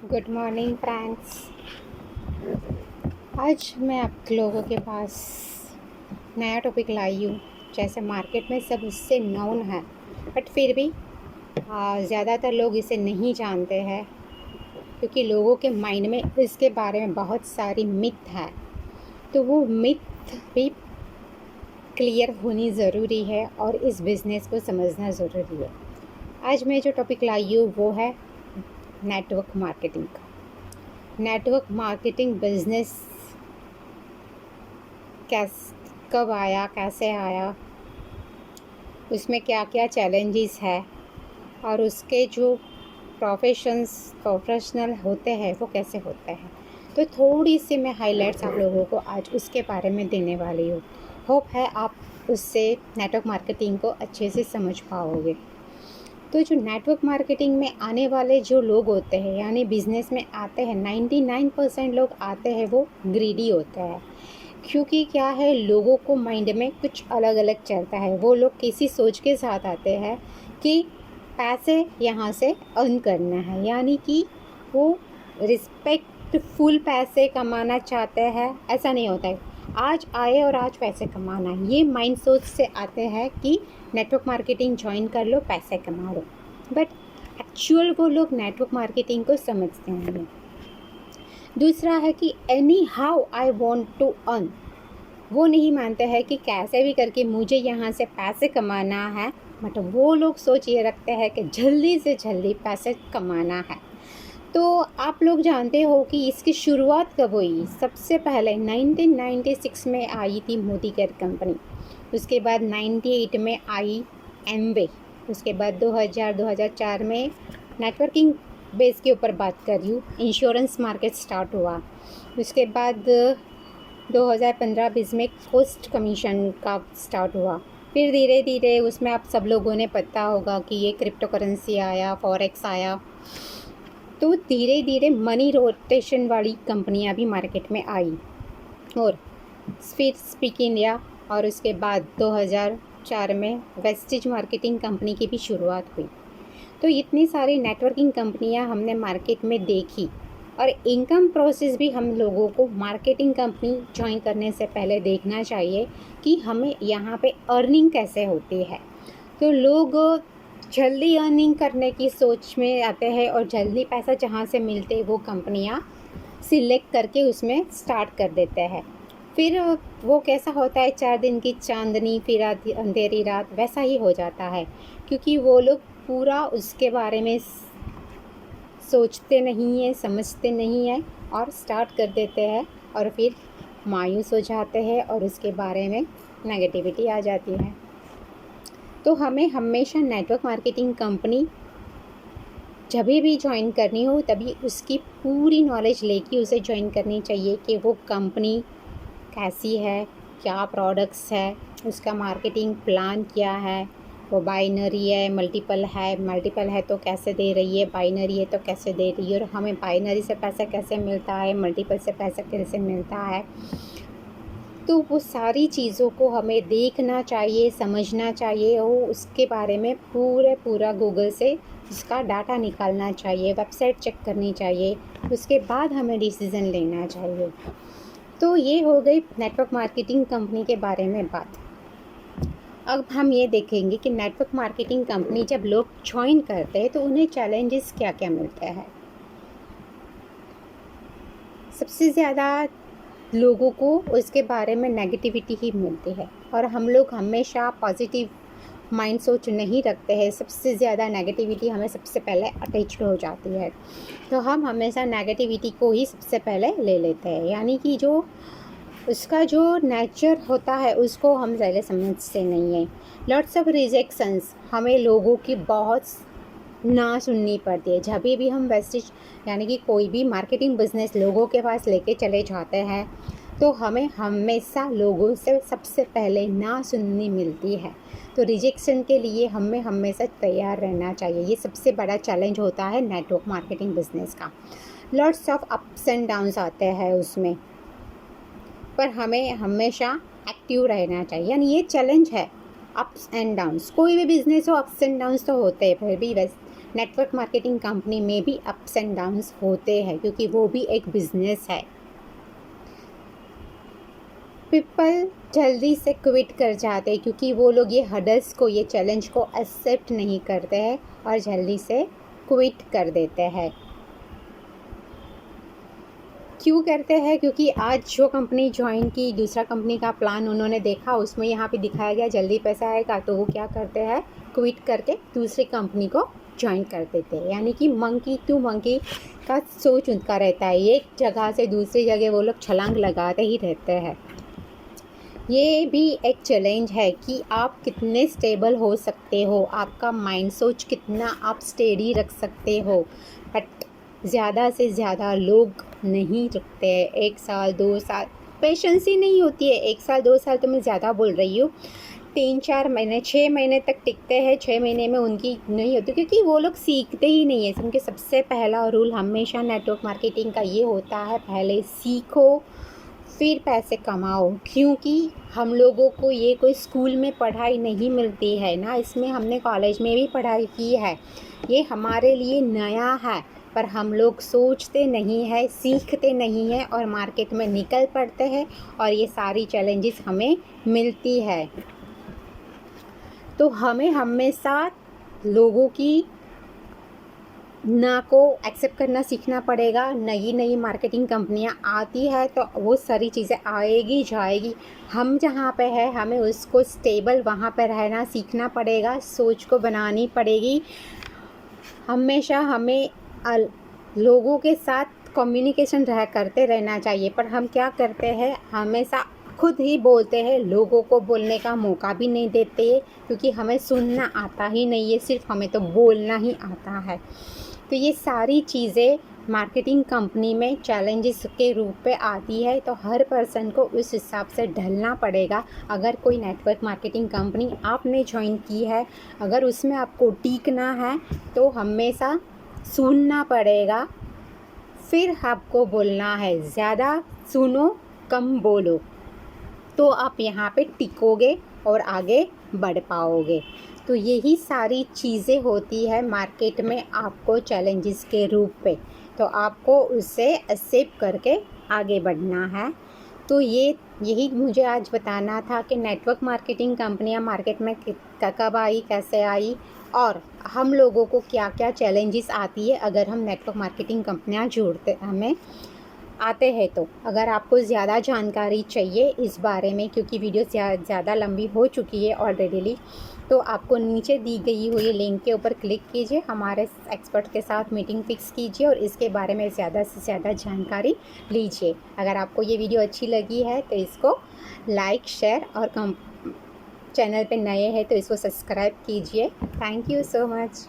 Good morning friends. आज मैं आप लोगों के पास नया टॉपिक लाई हूँ। जैसे मार्केट में सब उससे नोन है, बट फिर भी ज़्यादातर लोग इसे नहीं जानते हैं, क्योंकि लोगों के माइंड में इसके बारे में बहुत सारी मिथ है। तो वो मिथ भी क्लियर होनी ज़रूरी है और इस बिज़नेस को समझना ज़रूरी है। आज मैं जो टॉपिक लाई हूँ वो है नेटवर्क मार्केटिंग का। नेटवर्क मार्केटिंग बिजनेस कब आया, कैसे आया, उसमें क्या क्या चैलेंजेस है और उसके जो प्रोफेशनल होते हैं वो कैसे होते हैं। तो थोड़ी सी मैं हाइलाइट्स आप लोगों को आज उसके बारे में देने वाली हूँ। होप है आप उससे नेटवर्क मार्केटिंग को अच्छे से समझ पाओगे। तो जो नेटवर्क मार्केटिंग में आने वाले जो लोग होते हैं, यानी बिज़नेस में आते हैं, 99% लोग आते हैं वो ग्रीडी होते हैं। क्योंकि क्या है, लोगों को माइंड में कुछ अलग अलग चलता है। वो लोग किसी सोच के साथ आते हैं कि पैसे यहाँ से अर्न करना है, यानी कि वो रिस्पेक्टफुल पैसे कमाना चाहते हैं। ऐसा नहीं होता है आज आए और आज पैसे कमाना है, ये माइंड सोच से आते हैं कि नेटवर्क मार्केटिंग ज्वाइन कर लो, पैसे कमा लो। बट एक्चुअल वो लोग नेटवर्क मार्केटिंग को समझते हैं। दूसरा है कि anyhow I want to earn. वो नहीं मानते हैं कि कैसे भी करके मुझे यहाँ से पैसे कमाना है, बट वो लोग सोच ये रखते हैं कि जल्दी से जल्दी पैसे कमाना है। तो आप लोग जानते हो कि इसकी शुरुआत कब हुई। सबसे पहले 1996 में आई थी मोदी केयर कंपनी। उसके बाद 98 में आई एमवे। उसके बाद 2004 में नेटवर्किंग बेस के ऊपर बात कर रही हूँ, इंश्योरेंस मार्केट स्टार्ट हुआ। उसके बाद 2015-20 में पोस्ट कमीशन का स्टार्ट हुआ। फिर धीरे धीरे उसमें आप सब लोगों ने पता होगा कि ये क्रिप्टो करेंसी आया, फॉरेक्स आया। तो धीरे धीरे मनी रोटेशन वाली कंपनियां भी मार्केट में आई और फिर स्पीक इंडिया, और उसके बाद 2004 में वेस्टेज मार्केटिंग कंपनी की भी शुरुआत हुई। तो इतनी सारी नेटवर्किंग कंपनियां हमने मार्केट में देखी, और इनकम प्रोसेस भी हम लोगों को मार्केटिंग कंपनी ज्वाइन करने से पहले देखना चाहिए कि हमें यहाँ पे अर्निंग कैसे होती है। तो लोग जल्दी अर्निंग करने की सोच में आते हैं और जल्दी पैसा जहाँ से मिलते वो कंपनियाँ सिलेक्ट करके उसमें स्टार्ट कर देते हैं। फिर वो कैसा होता है, 4 दिन की चांदनी फिर आधी अंधेरी रात, वैसा ही हो जाता है। क्योंकि वो लोग पूरा उसके बारे में सोचते नहीं हैं, समझते नहीं हैं और स्टार्ट कर देते हैं और फिर मायूस हो जाते हैं और उसके बारे में नेगेटिविटी आ जाती है। तो हमें हमेशा नेटवर्क मार्केटिंग कंपनी जब भी ज्वाइन करनी हो तभी उसकी पूरी नॉलेज लेके उसे ज्वाइन करनी चाहिए कि वो कंपनी कैसी है, क्या प्रोडक्ट्स है, उसका मार्केटिंग प्लान क्या है, वो बाइनरी है, मल्टीपल है तो कैसे दे रही है, बाइनरी है तो कैसे दे रही है, और हमें बाइनरी से पैसा कैसे मिलता है, मल्टीपल से पैसा कैसे मिलता है। तो वो सारी चीज़ों को हमें देखना चाहिए, समझना चाहिए और उसके बारे में पूरा गूगल से उसका डाटा निकालना चाहिए, वेबसाइट चेक करनी चाहिए, उसके बाद हमें डिसीज़न लेना चाहिए। तो ये हो गई नेटवर्क मार्केटिंग कंपनी के बारे में बात। अब हम ये देखेंगे कि नेटवर्क मार्केटिंग कंपनी जब लोग ज्वाइन करते हैं तो उन्हें चैलेंजेस क्या क्या मिलते हैं। सबसे ज़्यादा लोगों को उसके बारे में नेगेटिविटी ही मिलती है, और हम लोग हमेशा पॉजिटिव माइंड सोच नहीं रखते हैं। सबसे ज़्यादा नेगेटिविटी हमें सबसे पहले अटैच्ड हो जाती है, तो हम हमेशा नेगेटिविटी को ही सबसे पहले ले लेते हैं, यानी कि जो उसका जो नेचर होता है उसको हम पहले समझते नहीं हैं। लॉट्स ऑफ रिजेक्शंस, हमें लोगों की बहुत ना सुननी पड़ती है। जब भी हम वेस्टेज यानी कि कोई भी मार्केटिंग बिजनेस लोगों के पास लेके चले जाते हैं तो हमें हमेशा लोगों से सबसे पहले ना सुननी मिलती है। तो रिजेक्शन के लिए हमें हमेशा तैयार रहना चाहिए। ये सबसे बड़ा चैलेंज होता है नेटवर्क मार्केटिंग बिजनेस का। Lots of ups and downs आते हैं उसमें, पर हमें हमेशा एक्टिव रहना चाहिए। यानी ये चैलेंज है, अप्स एंड डाउन्स। कोई भी बिज़नेस हो, अप्स एंड डाउन्स तो होते हैं, फिर भी नेटवर्क मार्केटिंग कंपनी में भी अप्स एंड डाउन्स होते हैं, क्योंकि वो भी एक बिजनेस है। पीपल जल्दी से क्विट कर जाते हैं क्योंकि वो लोग ये हर्डल्स को, ये चैलेंज को एक्सेप्ट नहीं करते हैं और जल्दी से क्विट कर देते हैं। क्यों करते हैं? क्योंकि आज जो कंपनी ज्वाइन की, दूसरा कंपनी का प्लान उन्होंने देखा, उसमें यहाँ पे दिखाया गया जल्दी पैसा आएगा, तो वो क्या करते हैं, क्विट करके दूसरी कंपनी को ज्वाइन कर देते हैं। यानी कि मंकी टू मंकी का सोच उनका रहता है, एक जगह से दूसरी जगह वो लोग छलांग लगाते ही रहते हैं। ये भी एक चैलेंज है कि आप कितने स्टेबल हो सकते हो, आपका माइंड सोच कितना आप स्टेडी रख सकते हो। बट ज़्यादा से ज़्यादा लोग नहीं रुकते हैं। 1 साल 2 साल पेशेंस ही नहीं होती है। 1 साल 2 साल तो मैं ज़्यादा बोल रही हूँ, 3-4 महीने 6 महीने तक टिकते हैं। 6 महीने में उनकी नहीं होती, क्योंकि वो लोग सीखते ही नहीं है। उनके सबसे पहला रूल हमेशा नेटवर्क मार्केटिंग का ये होता है, पहले सीखो फिर पैसे कमाओ। क्योंकि हम लोगों को ये कोई स्कूल में पढ़ाई नहीं मिलती है ना, इसमें हमने कॉलेज में भी पढ़ाई की है, ये हमारे लिए नया है। पर हम लोग सोचते नहीं है, सीखते नहीं है और मार्केट में निकल पड़ते हैं और ये सारी चैलेंजेस हमें मिलती है। तो हमें हमेशा लोगों की ना को एक्सेप्ट करना सीखना पड़ेगा। नई नई मार्केटिंग कंपनियां आती है तो वो सारी चीज़ें आएगी जाएगी, हम जहाँ पे है हमें उसको स्टेबल वहाँ पे रहना सीखना पड़ेगा, सोच को बनानी पड़ेगी। हमेशा हमें लोगों के साथ कम्युनिकेशन करते रहना चाहिए। पर हम क्या करते हैं, हमेशा खुद ही बोलते हैं, लोगों को बोलने का मौका भी नहीं देते, क्योंकि हमें सुनना आता ही नहीं है, सिर्फ हमें तो बोलना ही आता है। तो ये सारी चीज़ें मार्केटिंग कंपनी में चैलेंजेस के रूप पे आती है, तो हर पर्सन को उस हिसाब से ढलना पड़ेगा। अगर कोई नेटवर्क मार्केटिंग कंपनी आपने ज्वाइन की है, अगर उसमें आपको टिकना है तो हमेशा सुनना पड़ेगा, फिर आपको बोलना है। ज़्यादा सुनो कम बोलो, तो आप यहाँ पे टिकोगे और आगे बढ़ पाओगे। तो यही सारी चीज़ें होती है मार्केट में आपको चैलेंजेस के रूप पे, तो आपको उससे एक्सेप्ट करके आगे बढ़ना है। तो यही मुझे आज बताना था कि नेटवर्क मार्केटिंग कंपनियां मार्केट में कब आई, कैसे आई और हम लोगों को क्या क्या चैलेंजेस आती है अगर हम नेटवर्क मार्केटिंग कंपनियां हमें आते हैं। तो अगर आपको ज़्यादा जानकारी चाहिए इस बारे में, क्योंकि वीडियो ज़्यादा लंबी हो चुकी है ऑलरेडी, तो आपको नीचे दी गई हुई लिंक के ऊपर क्लिक कीजिए, हमारे एक्सपर्ट के साथ मीटिंग फिक्स कीजिए और इसके बारे में ज़्यादा से ज़्यादा जानकारी लीजिए। अगर आपको ये वीडियो अच्छी लगी है तो इसको लाइक, शेयर और चैनल पे नए हैं तो इसको सब्सक्राइब कीजिए। Thank you so much.